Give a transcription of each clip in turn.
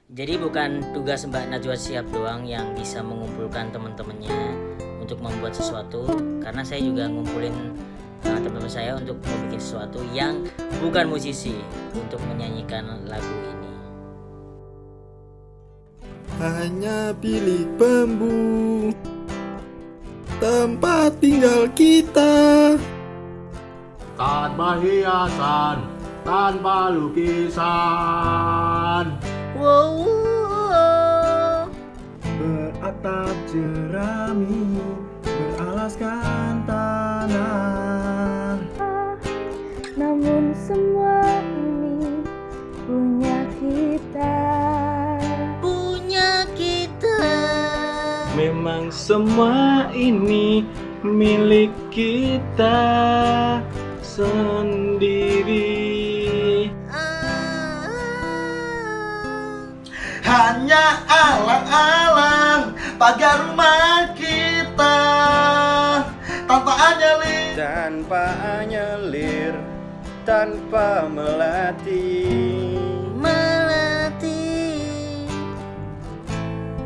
Jadi bukan tugas Mbak Najwa Shihab doang yang bisa mengumpulkan teman-temannya untuk membuat sesuatu, karena saya juga ngumpulin teman-teman saya untuk membuat sesuatu yang bukan musisi untuk menyanyikan lagu ini. Hanya pilih bambu tempat tinggal kita. Tanpa hiasan, tanpa lukisan. Wow, Beratap jerami, beralaskan tanah. Namun semua ini punya kita. punya kita. Memang semua ini milik kita sendiri. Hanya alang-alang pagar rumah kita, tanpa anyelir, tanpa melatih.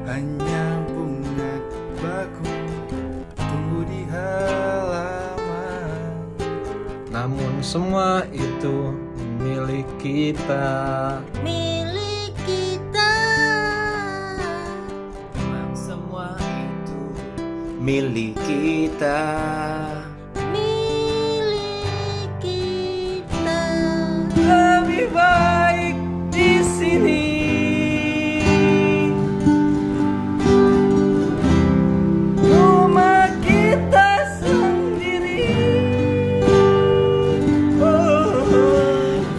Hanya bunga baku tumbuh di halaman. Namun semua itu milik kita. Milik kita. Memang semua itu milik kita. Milik kita. Lebih baik di sini. Rumah kita sendiri.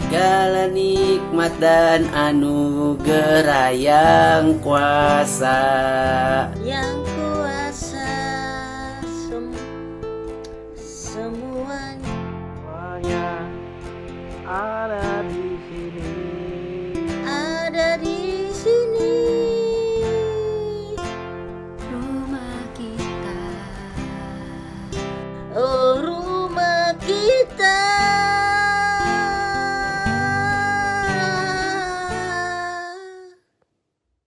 Segala nikmat dan anugerah yang kuasa. Yang kuasa semuanya. Semuanya ada di sini.